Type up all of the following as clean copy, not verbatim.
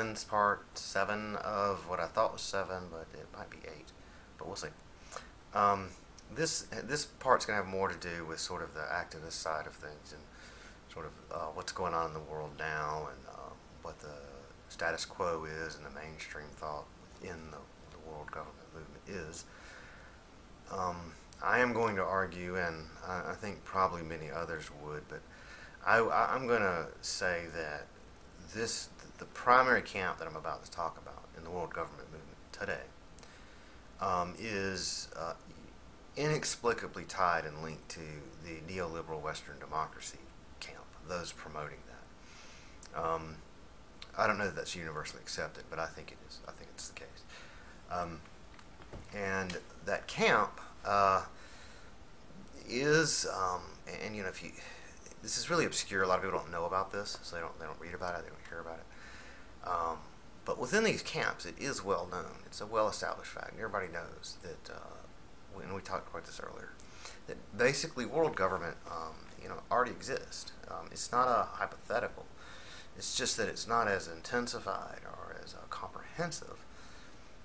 It's part 7 of what I thought was 7, but it might be 8. But we'll see. This part's going to have more to do with sort of the activist side of things and sort of what's going on in the world now and what the status quo is and the mainstream thought in the world government movement is. I am going to argue, and I think probably many others would, but I'm going to say that the primary camp that I'm about to talk about in the world government movement today is inexplicably tied and linked to the neoliberal Western democracy camp, those promoting that. I don't know that that's universally accepted, but I think it is. I think it's the case. And that camp is, and you know, this is really obscure. A lot of people don't know about this, so they don't read about it. They don't hear about it. But within these camps, it is well known. It's a well-established fact. Everybody knows that. And we talked about this earlier. That basically, world government, already exists. It's not a hypothetical. It's just that it's not as intensified or as comprehensive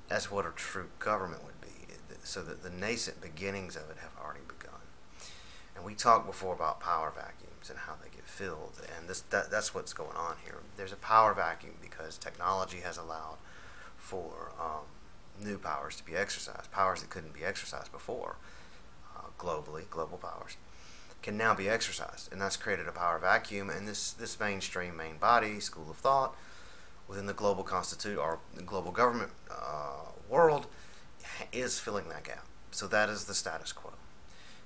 as what a true government would be. So that the nascent beginnings of it have already begun. And we talked before about power vacuums and how they get filled, and that's what's going on here. There's a power vacuum because technology has allowed for new powers to be exercised, powers that couldn't be exercised before globally, global powers, can now be exercised, and that's created a power vacuum, and this mainstream main body, school of thought, within the global or the global government world is filling that gap. So that is the status quo.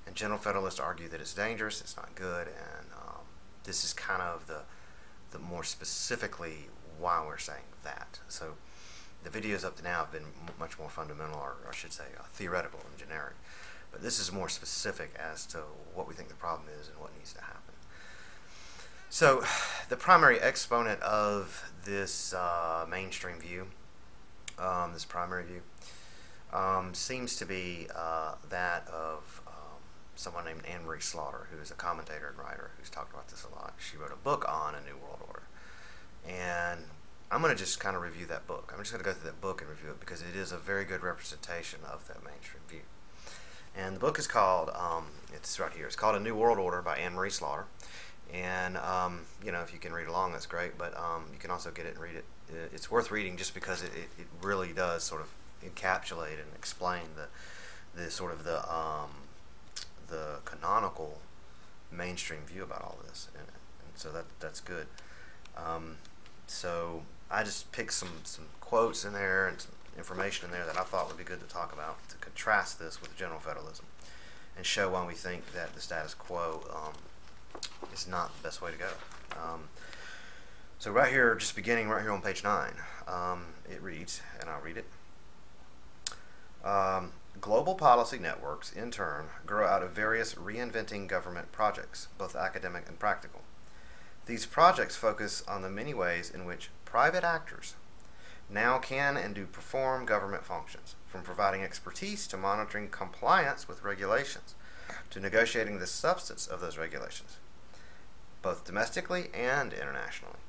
And General Federalists argue that it's dangerous, it's not good, and this is kind of the more specifically why we're saying that. So the videos up to now have been much more fundamental, or I should say theoretical and generic. But this is more specific as to what we think the problem is and what needs to happen. So the primary exponent of this mainstream view, this primary view, seems to be that of someone named Anne-Marie Slaughter, who is a commentator and writer who's talked about this a lot. She wrote a book on A New World Order. And I'm going to just kind of review that book. I'm just going to go through that book and review it because it is a very good representation of that mainstream view. And the book is called, it's right here, it's called A New World Order by Anne-Marie Slaughter. And, if you can read along, that's great, but you can also get it and read it. It's worth reading just because it really does sort of encapsulate and explain the sort of the canonical mainstream view about all this, and so that's good. So I just picked some quotes in there and some information in there that I thought would be good to talk about to contrast this with general federalism and show why we think that the status quo is not the best way to go. So right here, just beginning right here on page 9, it reads, and I'll read it. Global policy networks, in turn, grow out of various reinventing government projects, both academic and practical. These projects focus on the many ways in which private actors now can and do perform government functions, from providing expertise to monitoring compliance with regulations, to negotiating the substance of those regulations, both domestically and internationally.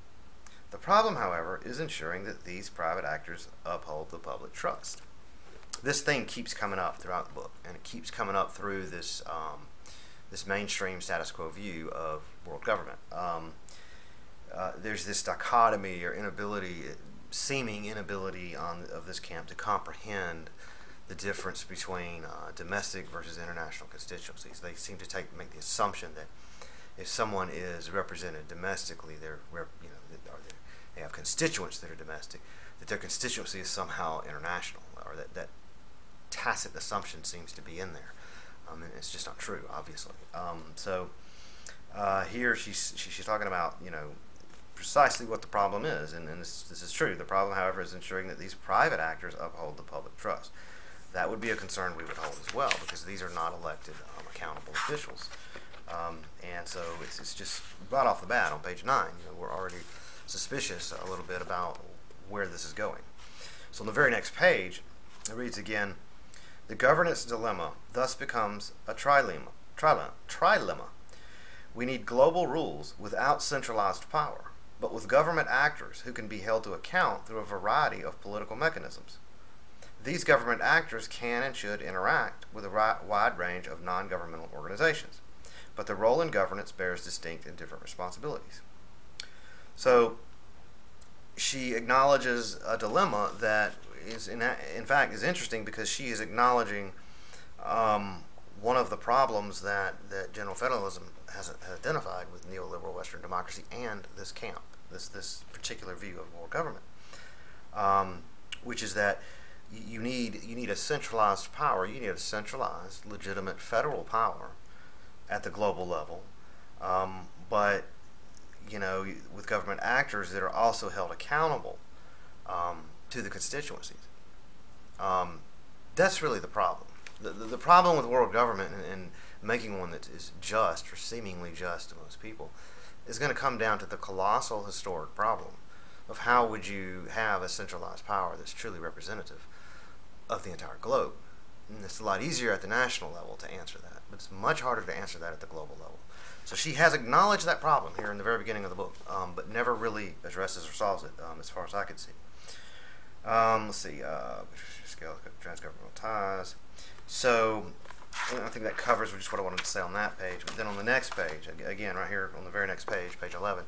The problem, however, is ensuring that these private actors uphold the public trust. This thing keeps coming up throughout the book, and it keeps coming up through this this mainstream status quo view of world government. There's this dichotomy or seeming inability of this camp to comprehend the difference between domestic versus international constituencies. They seem to make the assumption that if someone is represented domestically, they have constituents that are domestic, that their constituency is somehow international, or that tacit assumption seems to be in there. And it's just not true, obviously. Here she's talking about precisely what the problem is, and this is true. The problem, however, is ensuring that these private actors uphold the public trust. That would be a concern we would hold as well, because these are not elected, accountable officials. And so it's just right off the bat on page 9, we're already suspicious a little bit about where this is going. So on the very next page, it reads again, the governance dilemma thus becomes a trilemma. We need global rules without centralized power, but with government actors who can be held to account through a variety of political mechanisms. These government actors can and should interact with a wide range of non-governmental organizations, but their role in governance bears distinct and different responsibilities. So she acknowledges a dilemma that is in fact is interesting, because she is acknowledging one of the problems that general federalism has identified with neoliberal Western democracy and this camp, this particular view of world government, which is that you need a centralized power. You need a centralized, legitimate federal power at the global level, but with government actors that are also held accountable to the constituencies. That's really the problem. The problem with world government and making one that is just or seemingly just to most people is going to come down to the colossal historic problem of how would you have a centralized power that's truly representative of the entire globe. And it's a lot easier at the national level to answer that, but it's much harder to answer that at the global level. So she has acknowledged that problem here in the very beginning of the book, but never really addresses or solves it, as far as I could see. Let's see, scale transgovernmental ties. So I think that covers just what I wanted to say on that page. But then on the next page, again, right here on the very next page, page 11,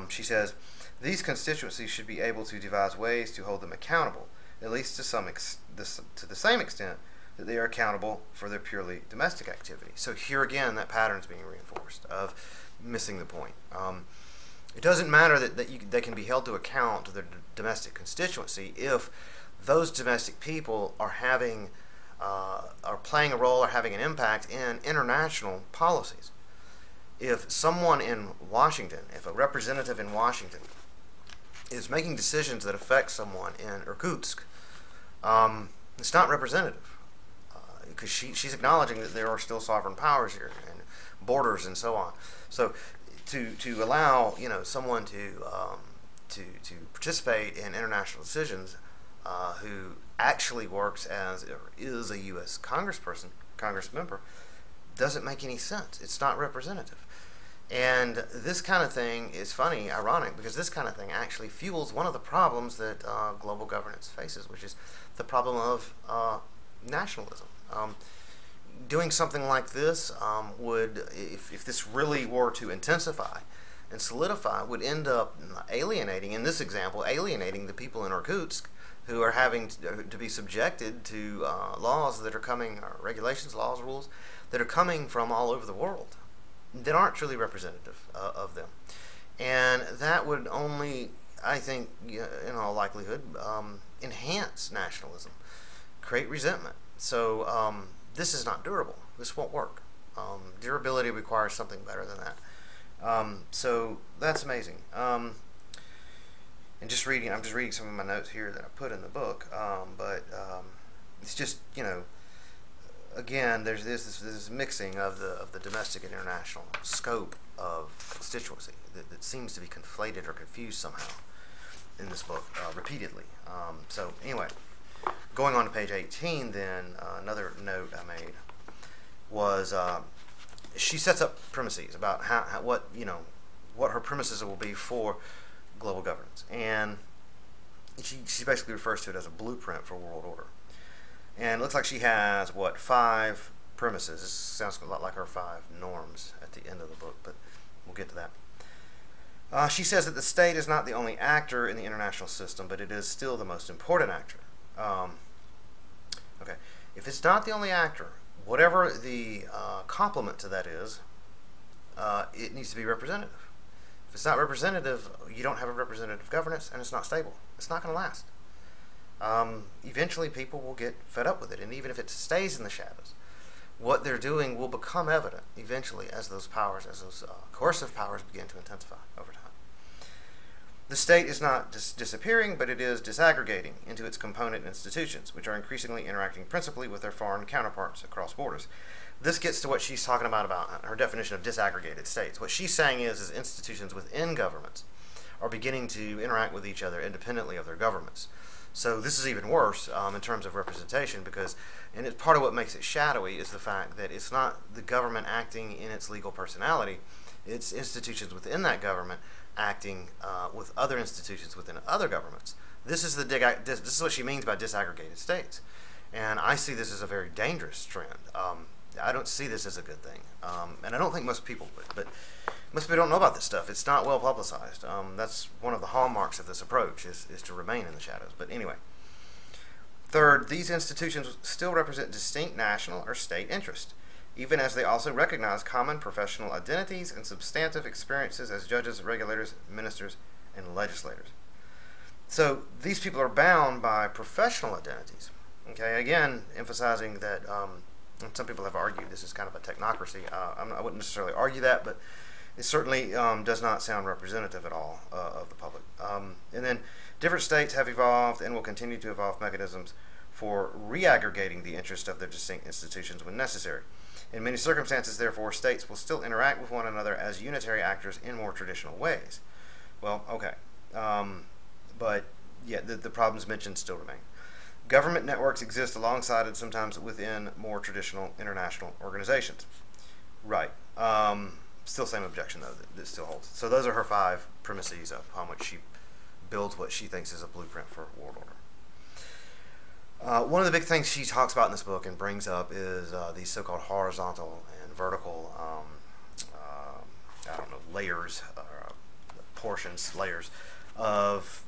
she says, these constituencies should be able to devise ways to hold them accountable, at least to the same extent that they are accountable for their purely domestic activity. So here again, that pattern is being reinforced of missing the point. It doesn't matter that they can be held to account to their domestic constituency if those domestic people are playing a role or having an impact in international policies. If someone in Washington, if a representative in Washington is making decisions that affect someone in Irkutsk, it's not representative, because she's acknowledging that there are still sovereign powers here and borders and so on. So to allow someone to participate in international decisions who actually works as or is a U.S. Congress member, doesn't make any sense. It's not representative. And this kind of thing is funny, ironic, because this kind of thing actually fuels one of the problems that global governance faces, which is the problem of nationalism. Doing something like this would, if this really were to intensify and solidify, would end up alienating, in this example, alienating the people in Irkutsk who are having to be subjected to laws that are coming, or regulations, laws, rules, that are coming from all over the world that aren't truly representative of them. And that would only, I think, in all likelihood, enhance nationalism, create resentment. So this is not durable. This won't work. Durability requires something better than that. So that's amazing. And I'm just reading some of my notes here that I put in the book, but it's just, again, there's this mixing of the domestic and international scope of constituency that seems to be conflated or confused somehow in this book repeatedly. So anyway, going on to page 18, then another note I made was she sets up premises about what her premises will be for global governance, and she basically refers to it as a blueprint for world order. And it looks like she has, 5 premises. This sounds a lot like her 5 norms at the end of the book, but we'll get to that. She says that the state is not the only actor in the international system, but it is still the most important actor. Okay, if it's not the only actor, whatever the complement to that is, it needs to be representative. If it's not representative, you don't have a representative governance, and it's not stable. It's not going to last. Eventually people will get fed up with it, and even if it stays in the shadows, what they're doing will become evident eventually as those coercive powers begin to intensify over time. The state is not disappearing, but it is disaggregating into its component institutions, which are increasingly interacting principally with their foreign counterparts across borders. This gets to what she's talking about her definition of disaggregated states. What she's saying is institutions within governments are beginning to interact with each other independently of their governments. So this is even worse in terms of representation, because, and it's part of what makes it shadowy, is the fact that it's not the government acting in its legal personality, it's institutions within that government acting with other institutions within other governments. This is this is what she means by disaggregated states, and I see this as a very dangerous trend. I don't see this as a good thing, and I don't think most people would. But most people don't know about this stuff. It's not well publicized. That's one of the hallmarks of this approach is to remain in the shadows. But anyway. Third, these institutions still represent distinct national or state interests, even as they also recognize common professional identities and substantive experiences as judges, regulators, ministers, and legislators. So these people are bound by professional identities. Okay, again, emphasizing that some people have argued this is kind of a technocracy. I wouldn't necessarily argue that, but it certainly does not sound representative at all of the public. And then different states have evolved and will continue to evolve mechanisms for reaggregating the interest of their distinct institutions when necessary. In many circumstances, therefore, states will still interact with one another as unitary actors in more traditional ways. Well, okay. But, yeah, the problems mentioned still remain. Government networks exist alongside and sometimes within more traditional international organizations. Right. Still same objection, though, that still holds. So those are her 5 premises upon which she builds what she thinks is a blueprint for world order. One of the big things she talks about in this book and brings up is these so-called horizontal and vertical, layers, portions, layers of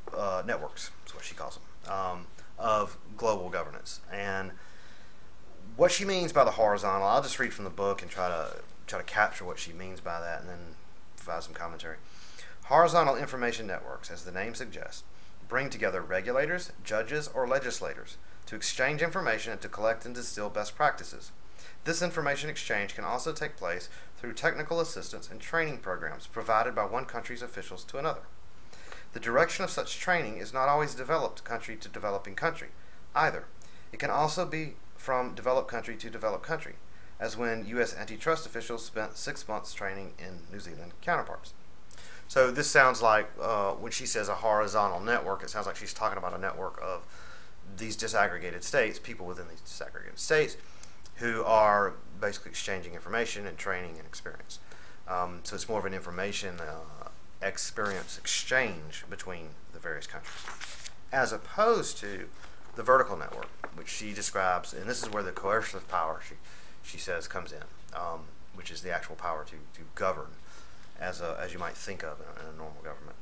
networks, is what she calls them, of global governance. And what she means by the horizontal, I'll just read from the book and try to capture what she means by that and then provide some commentary. Horizontal information networks, as the name suggests, bring together regulators, judges, or legislators to exchange information and to collect and distill best practices. This information exchange can also take place through technical assistance and training programs provided by one country's officials to another. The direction of such training is not always developed country to developing country, either. It can also be from developed country to developed country, as when U.S. antitrust officials spent 6 months training in New Zealand counterparts. So this sounds like, when she says a horizontal network, it sounds like she's talking about a network of these disaggregated states, people within these disaggregated states, who are basically exchanging information and training and experience. So it's more of an information experience exchange between the various countries, as opposed to the vertical network, which she describes, and this is where the coercive power, she says, comes in, which is the actual power to govern, as you might think of in a normal government.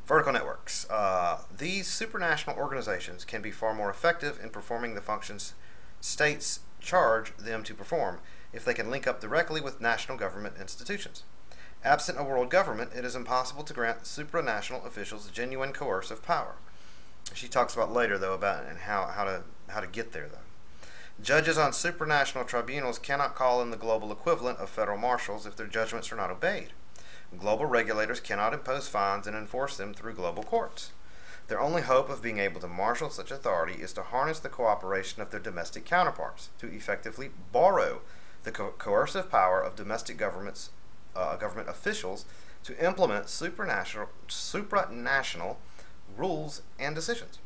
Vertical networks. These supranational organizations can be far more effective in performing the functions states charge them to perform if they can link up directly with national government institutions. Absent a world government, it is impossible to grant supranational officials genuine coercive power. She talks about later, though, about and how to get there, though. Judges on supranational tribunals cannot call in the global equivalent of federal marshals if their judgments are not obeyed. Global regulators cannot impose fines and enforce them through global courts. Their only hope of being able to marshal such authority is to harness the cooperation of their domestic counterparts, to effectively borrow the coercive power of domestic government officials to implement supranational rules and decisions.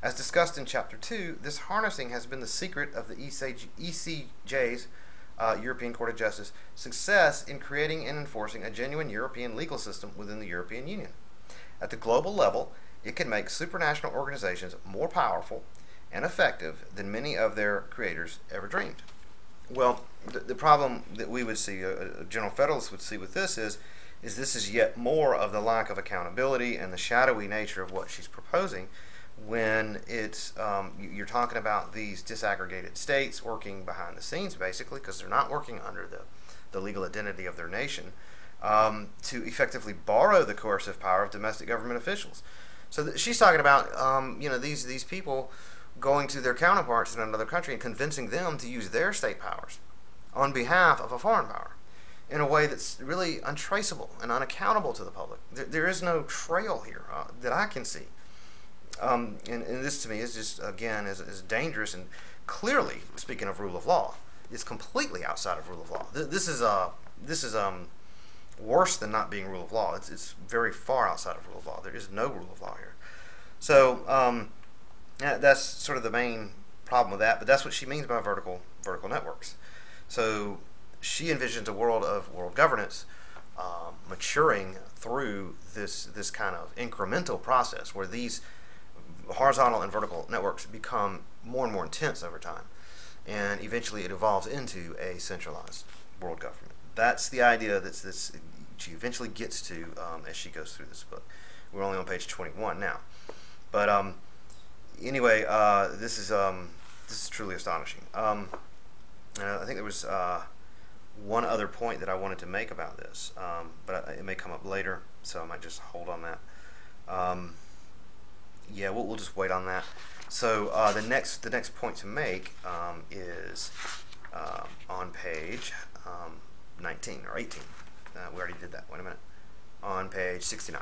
As discussed in Chapter 2, this harnessing has been the secret of the ECJ's, European Court of Justice, success in creating and enforcing a genuine European legal system within the European Union. At the global level, it can make supranational organizations more powerful and effective than many of their creators ever dreamed. Well, the problem that we would see, a general federalist would see with this is this is yet more of the lack of accountability and the shadowy nature of what she's proposing, when it's you're talking about these disaggregated states working behind the scenes, basically, because they're not working under the legal identity of their nation, to effectively borrow the coercive power of domestic government officials. So she's talking about these people going to their counterparts in another country and convincing them to use their state powers on behalf of a foreign power in a way that's really untraceable and unaccountable to the public. There is no trail here that I can see. And this to me is just, again, is dangerous, and clearly, speaking of rule of law, is completely outside of rule of law. This is worse than not being rule of law. It's very far outside of rule of law. There is no rule of law here. So that's sort of the main problem with that. But that's what she means by vertical networks. So she envisions a world of world governance maturing through this kind of incremental process where these horizontal and vertical networks become more and more intense over time, and eventually it evolves into a centralized world government. That's the idea that she eventually gets to as she goes through this book. We're only on page 21 now, but anyway, this is truly astonishing. I think there was one other point that I wanted to make about this, but it may come up later, so I might just hold on that. Yeah, we'll just wait on that. So the next point to make is on page 19 or 18. We already did that. Wait a minute. On page 69.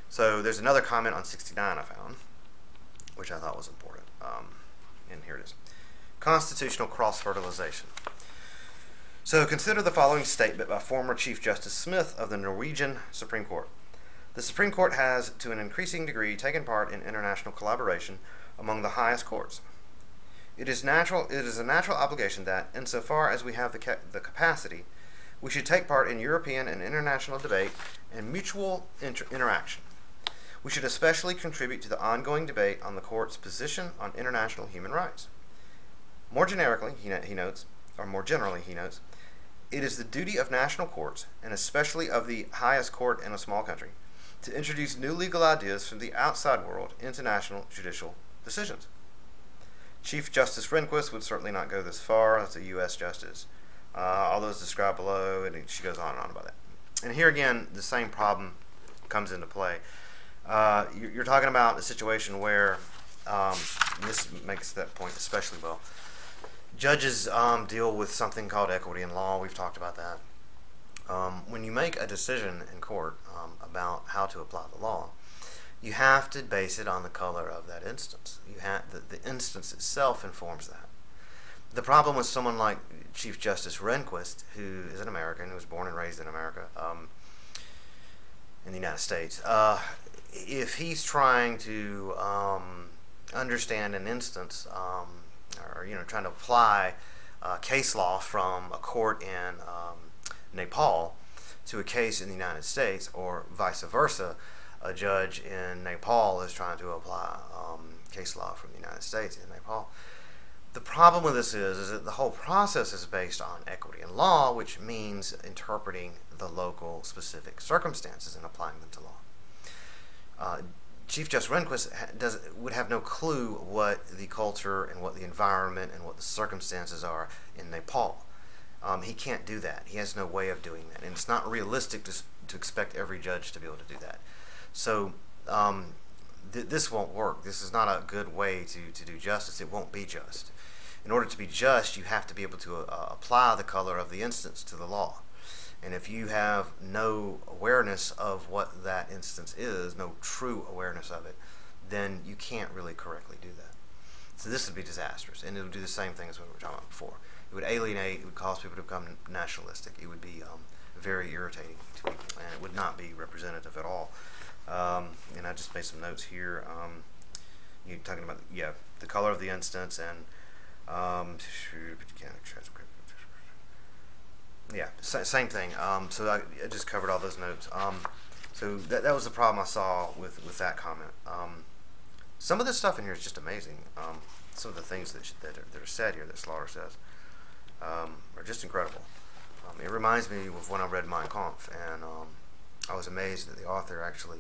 So there's another comment on 69 I found, which I thought was important. And here it is. Constitutional cross-fertilization. So consider the following statement by former Chief Justice Smith of the Norwegian Supreme Court. The Supreme Court has, to an increasing degree, taken part in international collaboration among the highest courts. It is a natural obligation that, insofar as we have the capacity, we should take part in European and international debate and mutual interaction. We should especially contribute to the ongoing debate on the Court's position on international human rights. More generally, he notes, it is the duty of national courts, and especially of the highest court in a small country, to introduce new legal ideas from the outside world into national judicial decisions. Chief Justice Rehnquist would certainly not go this far. That's a U.S. justice. All those described below, and she goes on and on about that. And here again, the same problem comes into play. You're talking about a situation where, this makes that point especially well, judges deal with something called equity in law. We've talked about that. When you make a decision in court about how to apply the law, you have to base it on the color of that instance. The instance itself informs that. The problem with someone like Chief Justice Rehnquist, who is an American, who was born and raised in America, in the United States, if he's trying to understand an instance, or trying to apply case law from a court in Nepal to a case in the United States, or vice versa, a judge in Nepal is trying to apply case law from the United States in Nepal. The problem with this is that the whole process is based on equity in law, which means interpreting the local specific circumstances and applying them to law. Chief Justice Rehnquist would have no clue what the culture and what the environment and what the circumstances are in Nepal. He can't do that. He has no way of doing that, and it's not realistic to expect every judge to be able to do that. So this won't work. This is not a good way to do justice. It won't be just. In order to be just, you have to be able to apply the color of the instance to the law. And if you have no awareness of what that instance is, no true awareness of it, then you can't really correctly do that. So this would be disastrous, and it would do the same thing as what we were talking about before. It would alienate, it would cause people to become nationalistic. It would be very irritating to people, and it would not be representative at all. And I just made some notes here. You're talking about, the color of the instance, and same thing. So I just covered all those notes. So that was the problem I saw with that comment. Some of this stuff in here is just amazing. Some of the things that are said here that Slaughter says are just incredible. It reminds me of when I read Mein Kampf, and I was amazed that the author actually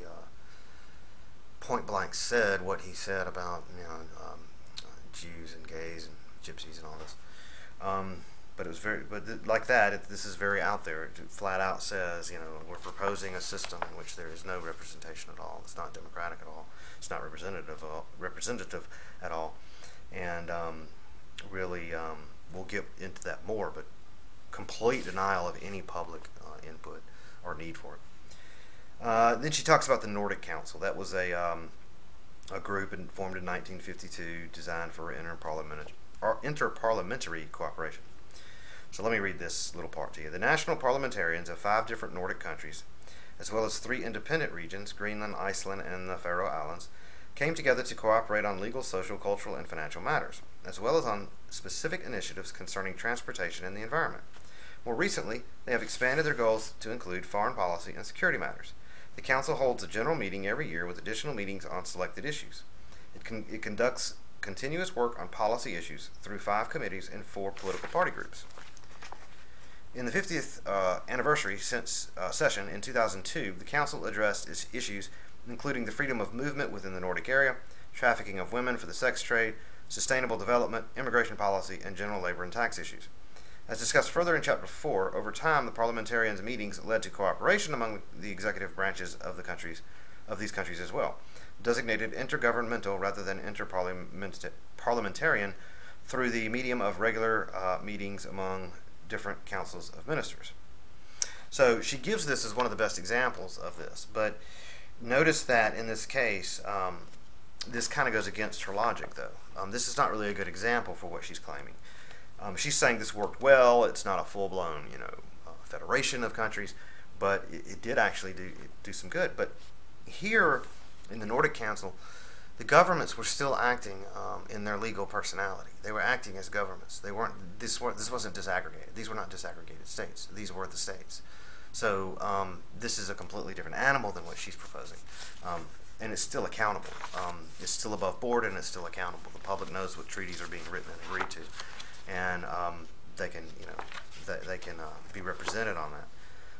point blank said what he said about Jews and gays and gypsies and all this. But it was like that. This is very out there. It flat out says, we're proposing a system in which there is no representation at all. It's not democratic at all. It's not representative at all. And really, we'll get into that more. But complete denial of any public input or need for it. Then she talks about the Nordic Council. That was a group formed in 1952, designed for interparliamentary cooperation. So let me read this little part to you. The national parliamentarians of 5 different Nordic countries, as well as 3 independent regions, Greenland, Iceland, and the Faroe Islands, came together to cooperate on legal, social, cultural, and financial matters, as well as on specific initiatives concerning transportation and the environment. More recently, they have expanded their goals to include foreign policy and security matters. The Council holds a general meeting every year with additional meetings on selected issues. It conducts continuous work on policy issues through 5 committees and 4 political party groups. In the 50th anniversary session in 2002, the Council addressed issues including the freedom of movement within the Nordic area, trafficking of women for the sex trade, sustainable development, immigration policy, and general labor and tax issues. As discussed further in Chapter 4, over time the parliamentarians' meetings led to cooperation among the executive branches of these countries as well, designated intergovernmental rather than interparliamentarian through the medium of regular meetings among different councils of ministers. So she gives this as one of the best examples of this, but notice that in this case, this kind of goes against her logic, though. This is not really a good example for what she's claiming. She's saying this worked well. It's not a full-blown, federation of countries, but it did actually do some good. But here in the Nordic Council, the governments were still acting in their legal personality. They were acting as governments. They weren't. This wasn't disaggregated. These were not disaggregated states. These were the states. So this is a completely different animal than what she's proposing, and it's still accountable. It's still above board, and it's still accountable. The public knows what treaties are being written and agreed to, and they can, they can be represented on that.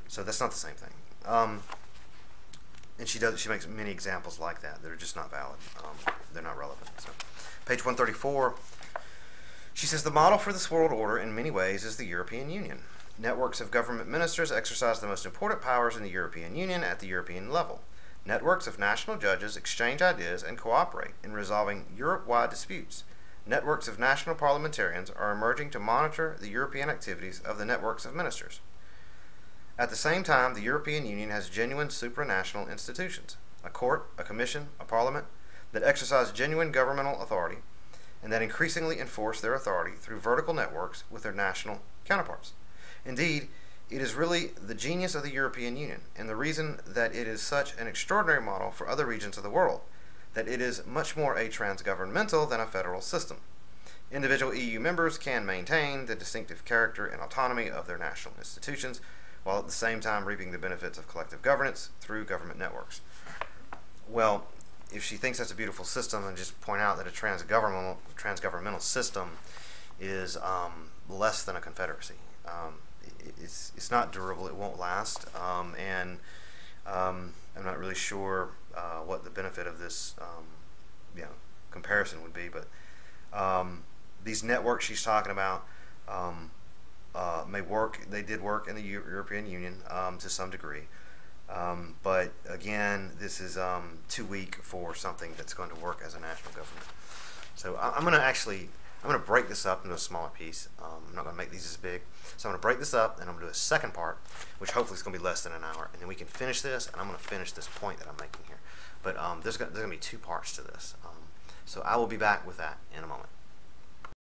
So that's not the same thing. And she makes many examples like that that are just not valid. They're not relevant. So, page 134. She says the model for this world order in many ways is the European Union. Networks of government ministers exercise the most important powers in the European Union at the European level. Networks of national judges exchange ideas and cooperate in resolving Europe-wide disputes. Networks of national parliamentarians are emerging to monitor the European activities of the networks of ministers. At the same time, the European Union has genuine supranational institutions, a court, a commission, a parliament, that exercise genuine governmental authority and that increasingly enforce their authority through vertical networks with their national counterparts. Indeed, it is really the genius of the European Union, and the reason that it is such an extraordinary model for other regions of the world, that it is much more a transgovernmental than a federal system. Individual EU members can maintain the distinctive character and autonomy of their national institutions, while at the same time reaping the benefits of collective governance through government networks. Well, if she thinks that's a beautiful system, and just point out that a transgovernmental system is less than a confederacy. It's not durable. It won't last, and I'm not really sure what the benefit of this comparison would be. But these networks she's talking about may work. They did work in the European Union to some degree, but again, this is too weak for something that's going to work as a national government. So I'm going to break this up into a smaller piece. I'm not going to make these as big. So I'm going to break this up, and I'm going to do a second part, which hopefully is going to be less than an hour, and then we can finish this, and I'm going to finish this point that I'm making here. But there's going to be 2 parts to this. So I will be back with that in a moment.